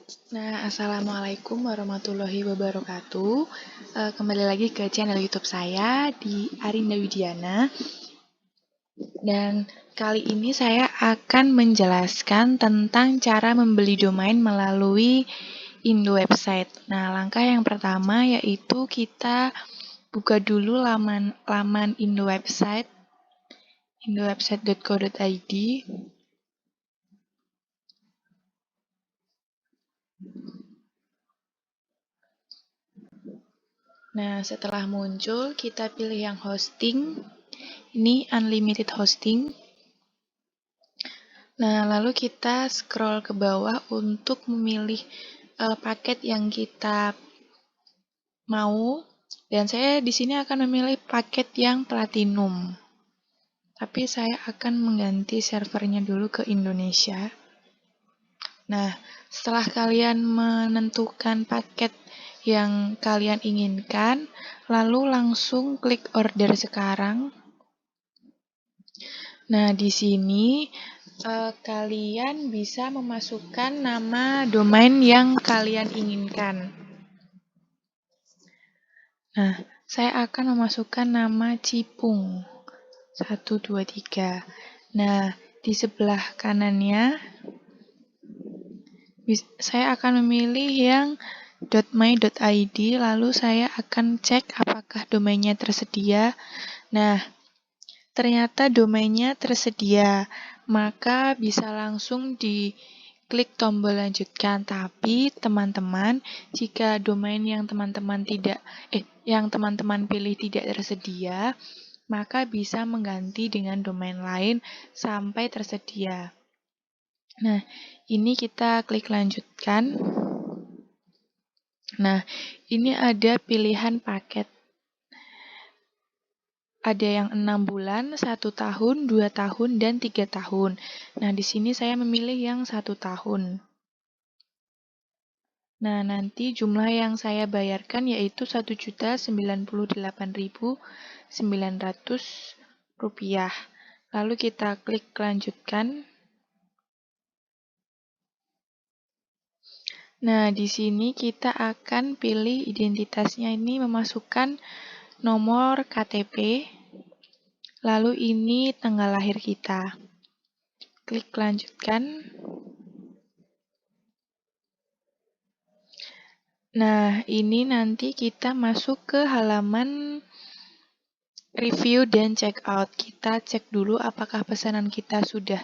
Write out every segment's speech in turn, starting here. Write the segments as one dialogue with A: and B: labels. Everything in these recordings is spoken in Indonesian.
A: Assalamualaikum warahmatullahi wabarakatuh. Kembali lagi ke channel YouTube saya di Arinda Widiana. Dan kali ini saya akan menjelaskan tentang cara membeli domain melalui Indo Website. Nah, langkah yang pertama yaitu kita buka dulu laman Indo Website, indowebsite.co.id. Nah, setelah muncul, kita pilih yang hosting. Ini unlimited hosting. Nah, lalu kita scroll ke bawah untuk memilih paket yang kita mau. Dan saya di sini akan memilih paket yang platinum. Tapi saya akan mengganti servernya dulu ke Indonesia. Nah, setelah kalian menentukan paket yang kalian inginkan, lalu langsung klik order sekarang. Nah, di sini kalian bisa memasukkan nama domain yang kalian inginkan. Nah, saya akan memasukkan nama Cipung 123. Nah, di sebelah kanannya saya akan memilih yang .my.id, lalu saya akan cek apakah domainnya tersedia. Nah, ternyata domainnya tersedia, maka bisa langsung diklik tombol lanjutkan. Tapi teman-teman, jika domain yang teman-teman pilih tidak tersedia, maka bisa mengganti dengan domain lain sampai tersedia. Nah, ini kita klik lanjutkan. Nah, ini ada pilihan paket. Ada yang 6 bulan, 1 tahun, 2 tahun, dan 3 tahun. Nah, di sini saya memilih yang 1 tahun. Nah, nanti jumlah yang saya bayarkan yaitu Rp1.098.900. Lalu kita klik lanjutkan. Nah, di sini kita akan pilih identitasnya ini memasukkan nomor KTP. Lalu ini tanggal lahir kita. Klik lanjutkan. Nah, ini nanti kita masuk ke halaman review dan check out. Kita cek dulu apakah pesanan kita sudah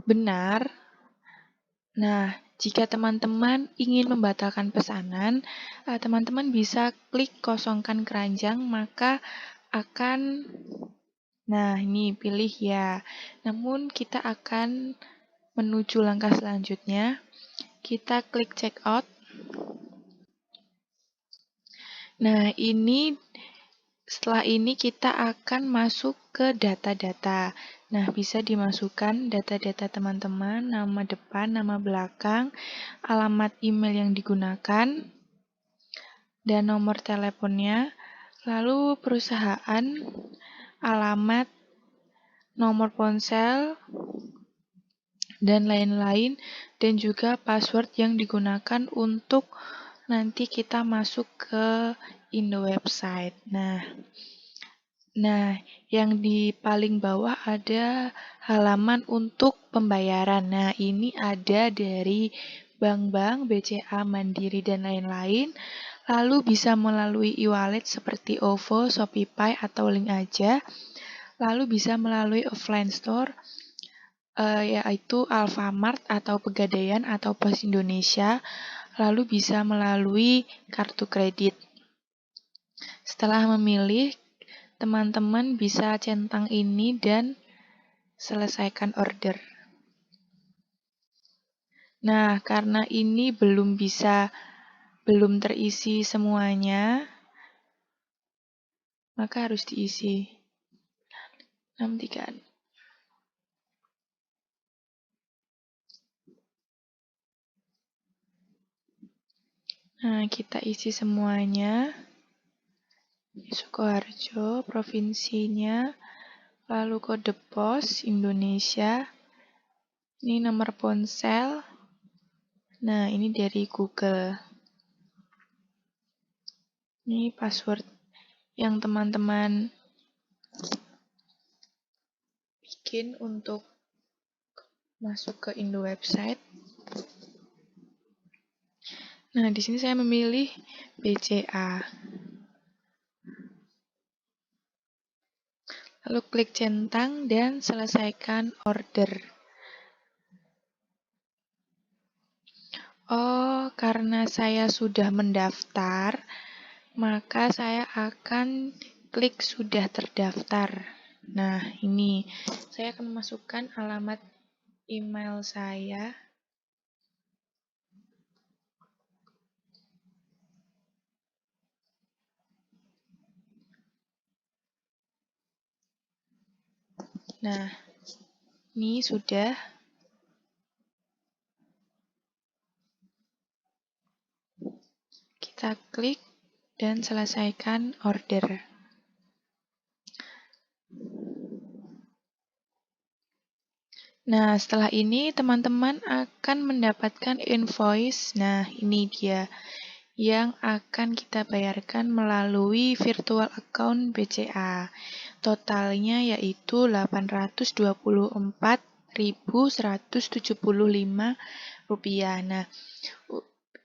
A: benar. Nah, jika teman-teman ingin membatalkan pesanan, teman-teman bisa klik kosongkan keranjang, maka akan ini pilih ya. Namun kita akan menuju langkah selanjutnya. Kita klik check out. Nah, setelah ini kita akan masuk ke data-data. Nah, bisa dimasukkan data-data teman-teman, nama depan, nama belakang, alamat email yang digunakan, dan nomor teleponnya, lalu perusahaan, alamat, nomor ponsel, dan lain-lain, dan juga password yang digunakan untuk nanti kita masuk ke Indo Website. Nah, yang di paling bawah ada halaman untuk pembayaran. Nah, ini ada dari bank-bank, BCA, Mandiri, dan lain-lain. Lalu bisa melalui e-wallet seperti OVO, Shopee, atau link aja. Lalu bisa melalui offline store, yaitu Alfamart atau Pegadaian atau Pos Indonesia. Lalu bisa melalui kartu kredit. Setelah memilih, teman-teman bisa centang ini dan selesaikan order. Nah, karena ini belum terisi semuanya, maka harus diisi. 63. Nah, kita isi semuanya. Sukoharjo, provinsinya, lalu kode pos Indonesia, ini nomor ponsel, Nah, ini dari Google. Ini password yang teman-teman bikin untuk masuk ke Indo website. Nah, di sini saya memilih BCA. Lalu klik centang dan selesaikan order. Oh, karena saya sudah mendaftar, maka saya akan klik sudah terdaftar. Nah, ini saya akan memasukkan alamat email saya. Nah, ini sudah. Kita klik dan selesaikan order. Nah, setelah ini teman-teman akan mendapatkan invoice. Nah, ini dia yang akan kita bayarkan melalui virtual account BCA. Totalnya yaitu Rp824.175. Nah,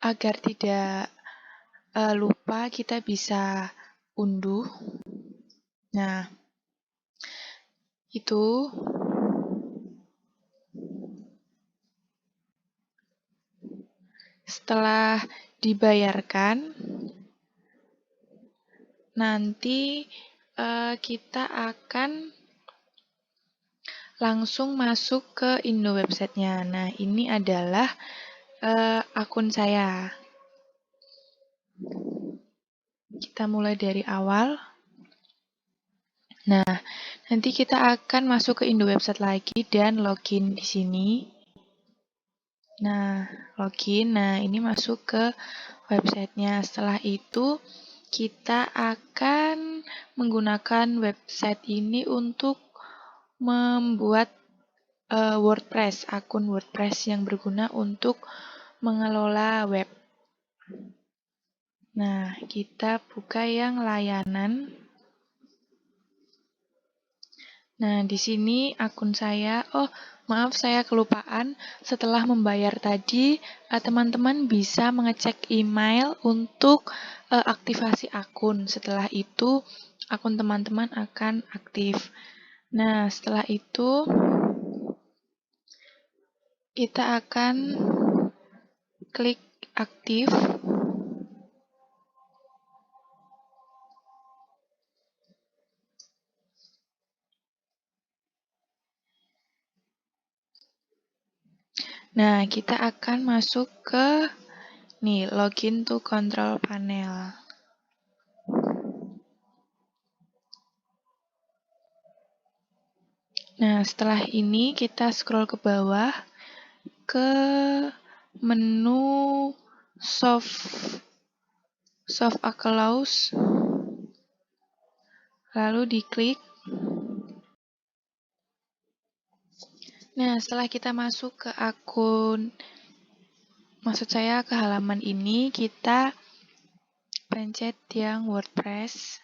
A: agar tidak lupa, kita bisa unduh. Nah, itu setelah dibayarkan, nanti kita akan langsung masuk ke Indo website-nya. Nah, ini adalah akun saya. Kita mulai dari awal. Nah, nanti kita akan masuk ke Indo website lagi dan login di sini. Nah, login. Nah, ini masuk ke websitenya. Setelah itu, kita akan menggunakan website ini untuk membuat WordPress, akun WordPress yang berguna untuk mengelola web. Nah, kita buka yang layanan. Nah, di sini akun saya. Oh, maaf saya kelupaan. Setelah membayar tadi, teman-teman bisa mengecek email untuk aktivasi akun. Setelah itu, akun teman-teman akan aktif. Nah, setelah itu kita akan klik aktif. Nah, kita akan masuk ke login to control panel. Nah, setelah ini kita scroll ke bawah ke menu soft account, lalu diklik. Nah, setelah kita masuk ke akun, maksud saya ke halaman ini, kita pencet yang WordPress.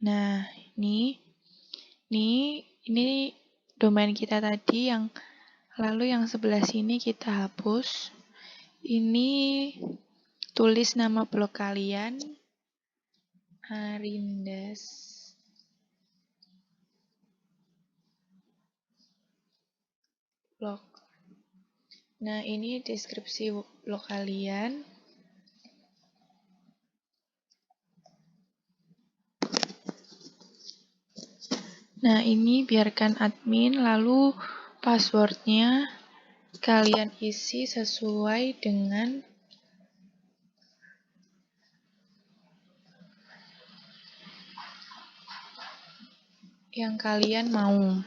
A: Nah, ini domain kita tadi, yang lalu yang sebelah sini kita hapus. Ini tulis nama blog kalian, Arindas blog. Nah, ini deskripsi blog kalian. Nah, ini biarkan admin, lalu passwordnya kalian isi sesuai dengan yang kalian mau.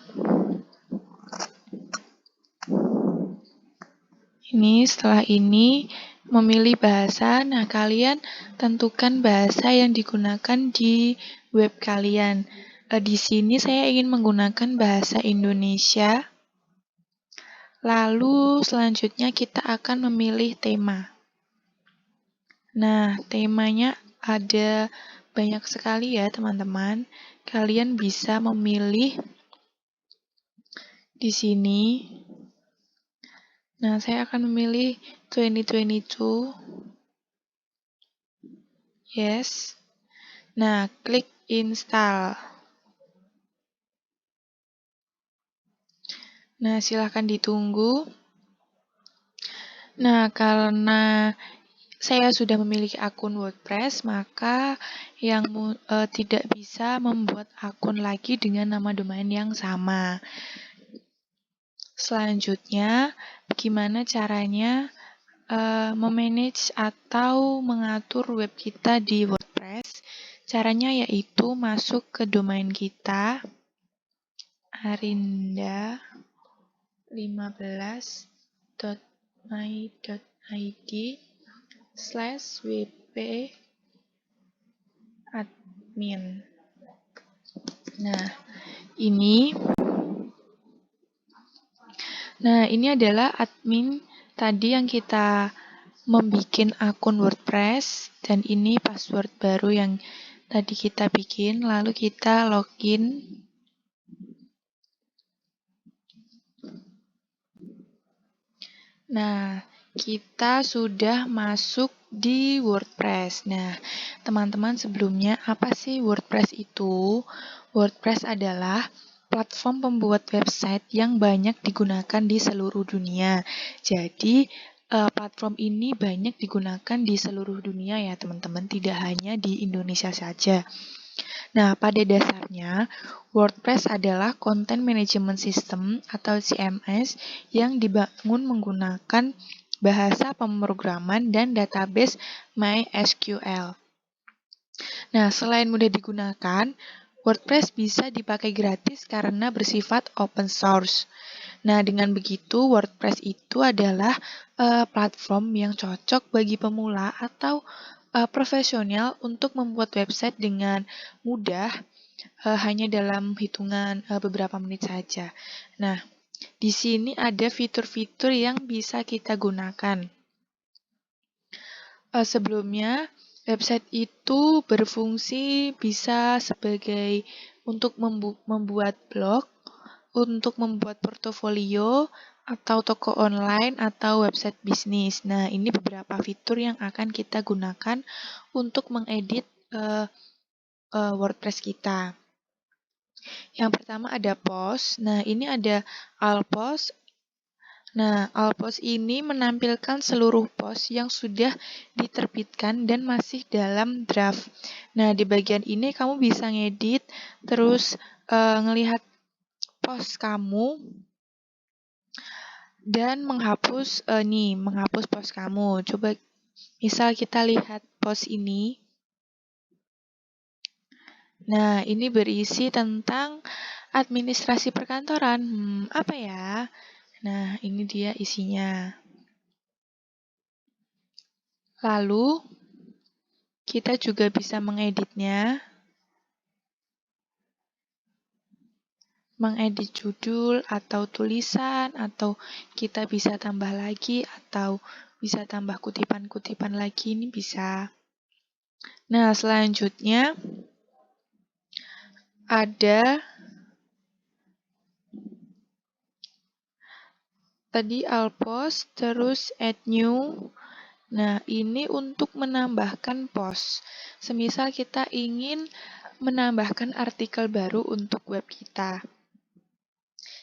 A: Ini setelah ini memilih bahasa. Nah, kalian tentukan bahasa yang digunakan di web kalian. Di sini saya ingin menggunakan bahasa Indonesia. Lalu selanjutnya kita akan memilih tema. Nah, temanya ada banyak sekali ya teman-teman. Kalian bisa memilih di sini. Nah, saya akan memilih 2022. Yes. Nah, klik install. Nah, silahkan ditunggu. Nah, karena saya sudah memiliki akun WordPress, maka yang tidak bisa membuat akun lagi dengan nama domain yang sama. Selanjutnya, bagaimana caranya memanage atau mengatur web kita di WordPress? Caranya yaitu masuk ke domain kita, arinda15.my.id/wp admin. Nah, ini adalah admin tadi yang kita membuat akun WordPress, dan ini password baru yang tadi kita bikin, lalu kita login. Nah, kita sudah masuk di WordPress. Nah, teman-teman, sebelumnya apa sih WordPress itu? WordPress adalah platform pembuat website yang banyak digunakan di seluruh dunia. Jadi, platform ini banyak digunakan di seluruh dunia ya, teman-teman, tidak hanya di Indonesia saja. Nah, pada dasarnya, WordPress adalah Content Management System atau CMS yang dibangun menggunakan bahasa pemrograman dan database MySQL. Nah, selain mudah digunakan, WordPress bisa dipakai gratis karena bersifat open source. Nah, dengan begitu, WordPress itu adalah platform yang cocok bagi pemula atau profesional untuk membuat website dengan mudah, hanya dalam hitungan beberapa menit saja. Nah, di sini ada fitur-fitur yang bisa kita gunakan. Sebelumnya, website itu berfungsi bisa sebagai untuk membuat blog, untuk membuat portofolio, atau toko online, atau website bisnis. Nah, ini beberapa fitur yang akan kita gunakan untuk mengedit WordPress kita. Yang pertama ada post. Nah, ini ada all post. Nah, all post ini menampilkan seluruh post yang sudah diterbitkan dan masih dalam draft. Nah, di bagian ini kamu bisa ngedit, terus ngelihat post kamu, dan menghapus post kamu. Coba misal kita lihat post ini. Nah, ini berisi tentang administrasi perkantoran. Apa ya? Nah, ini dia isinya. Lalu, kita juga bisa mengeditnya. Mengedit judul atau tulisan, atau kita bisa tambah lagi, atau bisa tambah kutipan-kutipan lagi, ini bisa. Nah, selanjutnya ada tadi all post, terus add new. Nah, ini untuk menambahkan post. Semisal kita ingin menambahkan artikel baru untuk web kita.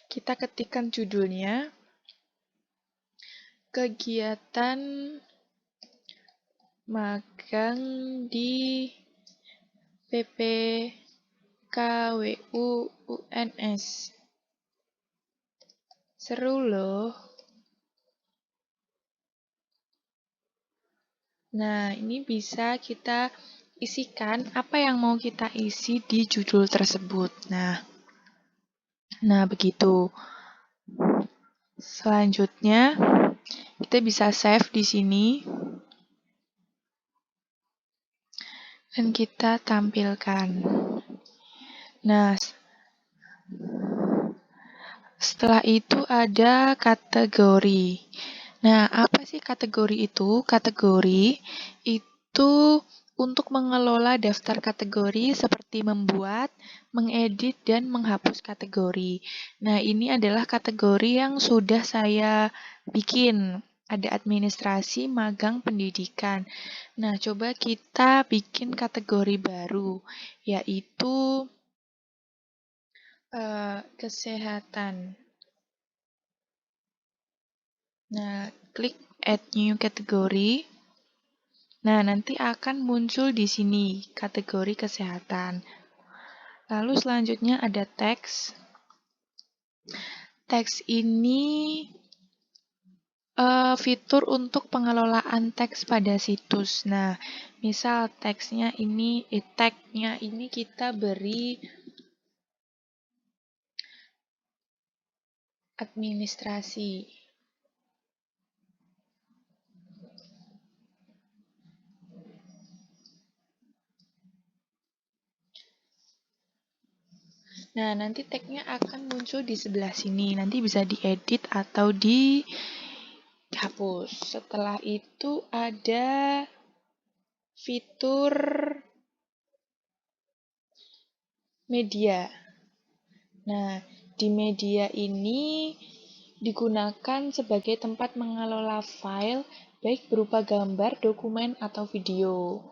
A: Kita ketikkan judulnya, kegiatan magang di PPKWU UNS. Seru loh. Nah, ini bisa kita isikan apa yang mau kita isi di judul tersebut. Nah begitu. Selanjutnya, kita bisa save di sini. Dan kita tampilkan. Nah, Setelah itu ada kategori. Nah, apa sih kategori itu? Kategori itu untuk mengelola daftar kategori seperti membuat, mengedit, dan menghapus kategori. Nah, ini adalah kategori yang sudah saya bikin. Ada administrasi, magang, pendidikan. Nah, coba kita bikin kategori baru, yaitu kesehatan. Nah, klik add new category. Nah, nanti akan muncul di sini kategori kesehatan. Lalu selanjutnya ada teks. Teks ini fitur untuk pengelolaan teks pada situs. Nah, misal tagnya ini kita beri administrasi. Nah, nanti tagnya akan muncul di sebelah sini. Nanti bisa diedit atau dihapus. Setelah itu ada fitur media. Nah, di media ini digunakan sebagai tempat mengelola file, baik berupa gambar, dokumen, atau video.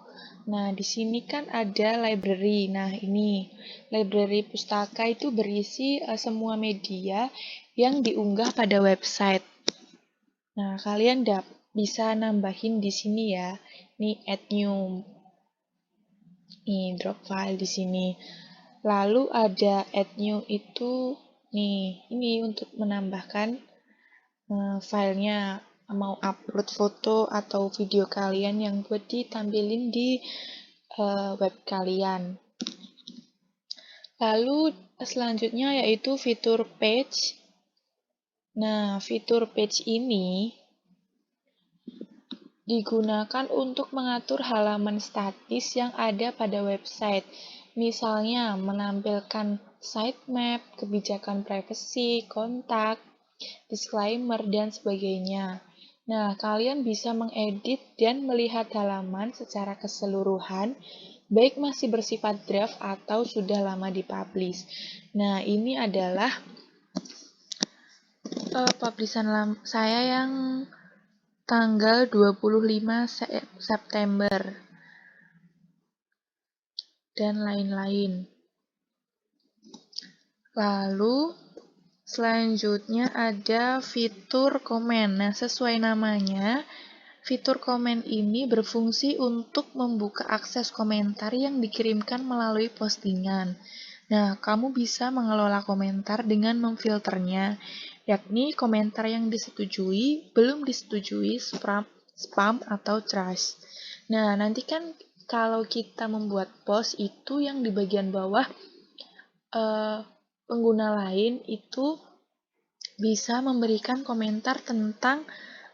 A: Nah, di sini kan ada library. Nah, ini library pustaka itu berisi semua media yang diunggah pada website. Nah, kalian bisa nambahin di sini ya. Nih, add new. Nih, drop file di sini. Lalu ada add new itu, nih, ini untuk menambahkan filenya, mau upload foto atau video kalian yang buat ditampilin di web kalian. Lalu selanjutnya yaitu fitur page. Nah, fitur page ini digunakan untuk mengatur halaman statis yang ada pada website. Misalnya, menampilkan sitemap, kebijakan privacy, kontak, disclaimer, dan sebagainya. Nah, kalian bisa mengedit dan melihat halaman secara keseluruhan, baik masih bersifat draft atau sudah lama dipublish. Nah, ini adalah publishan saya yang tanggal 25 September dan lain-lain. Lalu selanjutnya ada fitur komen. Nah, sesuai namanya, fitur komen ini berfungsi untuk membuka akses komentar yang dikirimkan melalui postingan. Nah, kamu bisa mengelola komentar dengan memfilternya, yakni komentar yang disetujui, belum disetujui, spam, atau trash. Nah, nanti kan kalau kita membuat post itu yang di bagian bawah, pengguna lain itu bisa memberikan komentar tentang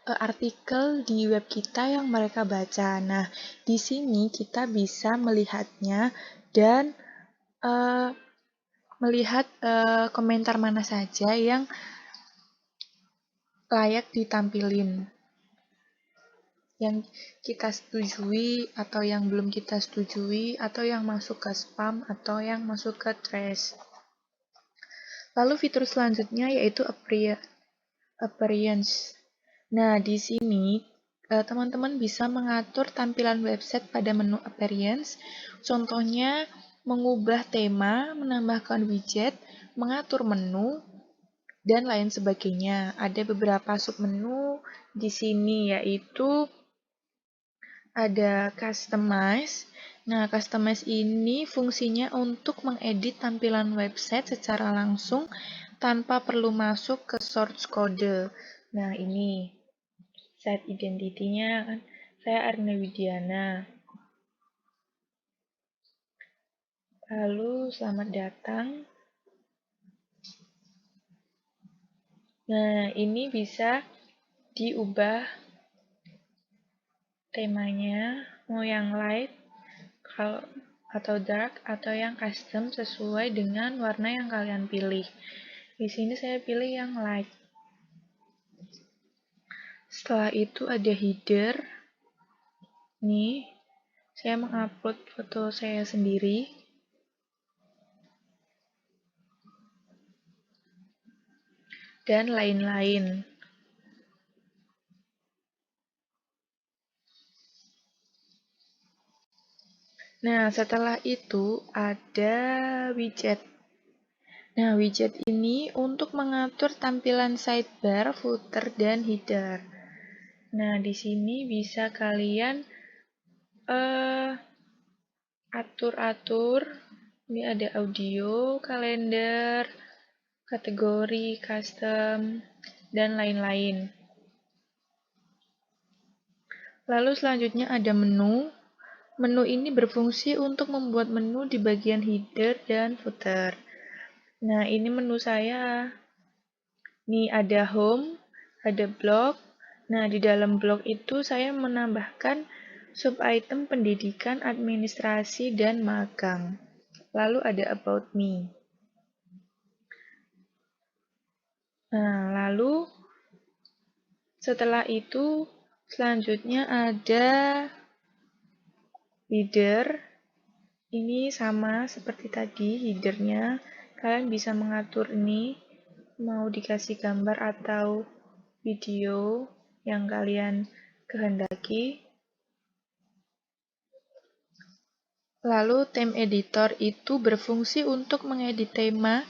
A: artikel di web kita yang mereka baca. Nah, di sini kita bisa melihatnya dan melihat komentar mana saja yang layak ditampilin, yang kita setujui atau yang belum kita setujui, atau yang masuk ke spam atau yang masuk ke trash. Lalu fitur selanjutnya yaitu appearance. Nah, di sini teman-teman bisa mengatur tampilan website pada menu appearance. Contohnya, mengubah tema, menambahkan widget, mengatur menu, dan lain sebagainya. Ada beberapa submenu di sini, yaitu ada customize. Nah, customize ini fungsinya untuk mengedit tampilan website secara langsung tanpa perlu masuk ke source code. Nah, ini site identity-nya kan saya Arna Widiana. Lalu selamat datang. Nah, ini bisa diubah temanya, mau yang light atau dark atau yang custom sesuai dengan warna yang kalian pilih. Di sini saya pilih yang like. Setelah itu ada header. Nih, saya mengupload foto saya sendiri. Dan lain-lain. Nah, setelah itu ada widget. Nah, widget ini untuk mengatur tampilan sidebar, footer, dan header. Nah, di sini bisa kalian atur-atur. Ini ada audio, kalender, kategori, custom, dan lain-lain. Lalu selanjutnya ada menu. Menu ini berfungsi untuk membuat menu di bagian header dan footer. Nah, ini menu saya. Nih ada home, ada blog. Nah, di dalam blog itu saya menambahkan sub-item pendidikan, administrasi, dan magang. Lalu ada about me. Nah, lalu setelah itu selanjutnya ada header. Ini sama seperti tadi headernya. Kalian bisa mengatur ini mau dikasih gambar atau video yang kalian kehendaki. Lalu theme editor itu berfungsi untuk mengedit tema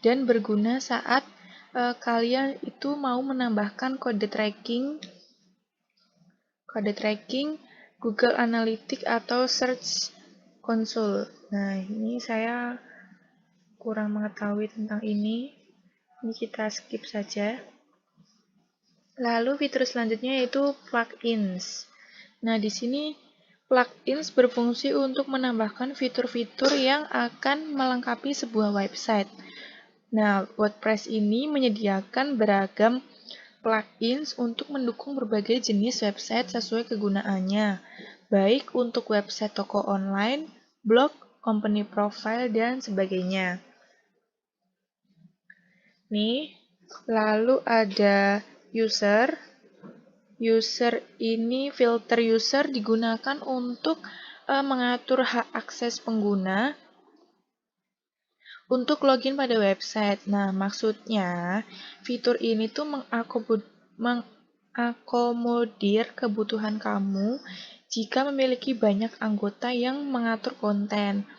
A: dan berguna saat kalian itu mau menambahkan kode tracking, Google Analytics atau Search Console. Nah, ini saya kurang mengetahui tentang ini. Ini kita skip saja. Lalu fitur selanjutnya yaitu plugins. Nah, di sini plugins berfungsi untuk menambahkan fitur-fitur yang akan melengkapi sebuah website. Nah, WordPress ini menyediakan beragam plugins untuk mendukung berbagai jenis website sesuai kegunaannya, baik untuk website toko online, blog, company profile, dan sebagainya. Nih, lalu ada user. User ini, filter user digunakan untuk mengatur hak akses pengguna untuk login pada website. Nah, maksudnya fitur ini tuh mengakomodir kebutuhan kamu jika memiliki banyak anggota yang mengatur konten.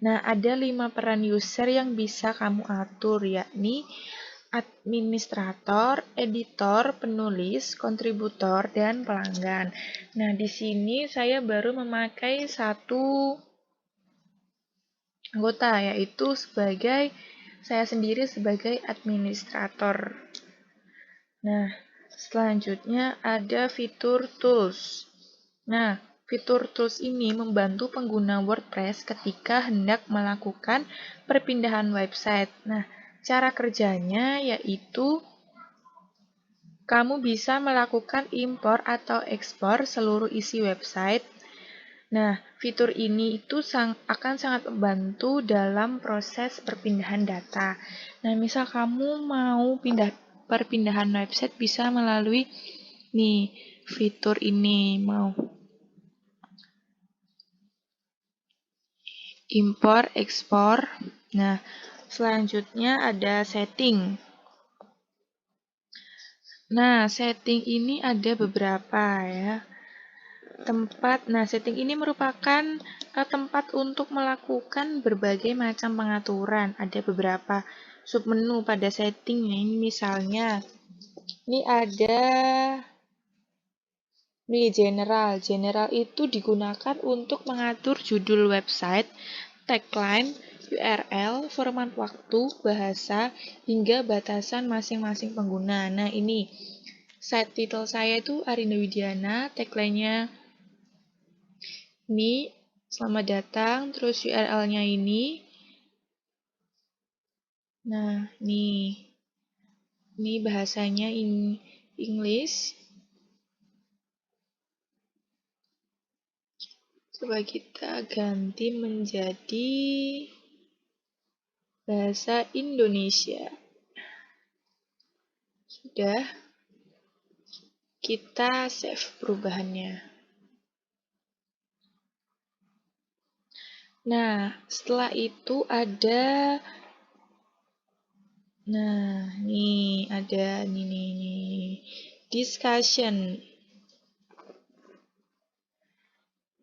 A: Nah, ada 5 peran user yang bisa kamu atur, yakni administrator, editor, penulis, kontributor, dan pelanggan. Nah, di sini saya baru memakai satu anggota, yaitu saya sendiri sebagai administrator. Nah, selanjutnya ada fitur tools. Nah, fitur tools ini membantu pengguna WordPress ketika hendak melakukan perpindahan website. Nah, cara kerjanya yaitu kamu bisa melakukan impor atau ekspor seluruh isi website. Nah, fitur ini itu akan sangat membantu dalam proses perpindahan data. Nah, misal kamu mau perpindahan website bisa melalui fitur ini, mau impor, ekspor. Nah, selanjutnya ada setting. Nah, setting ini ada beberapa ya. Setting ini merupakan tempat untuk melakukan berbagai macam pengaturan. Ada beberapa submenu pada setting. Ini misalnya, ini ada general. General itu digunakan untuk mengatur judul website, tagline, URL, format waktu, bahasa, hingga batasan masing-masing pengguna. Nah, ini site title saya itu Arinda Widiana, tagline-nya ini selamat datang, terus URL-nya ini. Nah, ini bahasanya English. Coba kita ganti menjadi bahasa Indonesia. Sudah, kita save perubahannya. Nah, setelah itu ada nih ada nih. Discussion.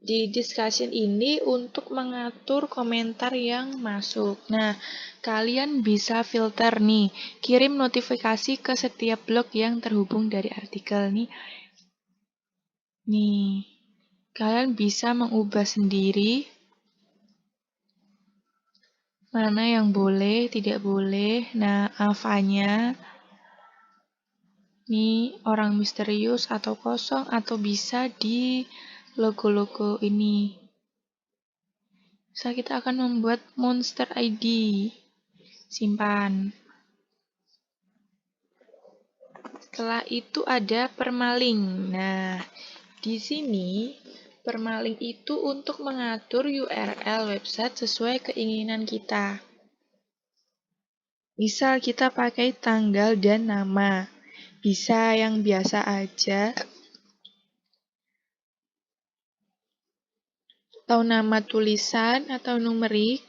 A: Di discussion ini untuk mengatur komentar yang masuk. Nah, kalian bisa filter nih, kirim notifikasi ke setiap blog yang terhubung dari artikel nih. Nih, kalian bisa mengubah sendiri mana yang boleh, tidak boleh. Nah, alfanya nih orang misterius atau kosong atau bisa di logo-logo ini. So, kita akan membuat monster ID. Simpan. Setelah itu ada permaling. Nah, di sini permaling itu untuk mengatur URL website sesuai keinginan kita. Misal kita pakai tanggal dan nama. Bisa yang biasa aja. Atau nama tulisan atau numerik.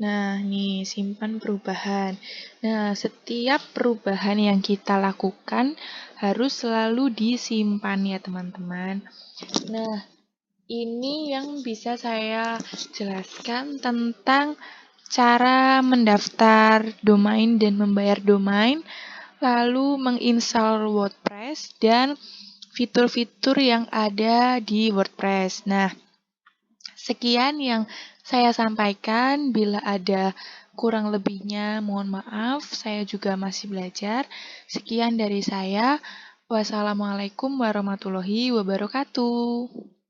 A: Nah, nih simpan perubahan. Nah, setiap perubahan yang kita lakukan harus selalu disimpan ya, teman-teman. Nah, ini yang bisa saya jelaskan tentang cara mendaftar domain dan membayar domain, lalu menginstal WordPress dan fitur-fitur yang ada di WordPress. Nah, sekian yang saya sampaikan. Bila ada kurang lebihnya, mohon maaf. Saya juga masih belajar. Sekian dari saya. Wassalamualaikum warahmatullahi wabarakatuh.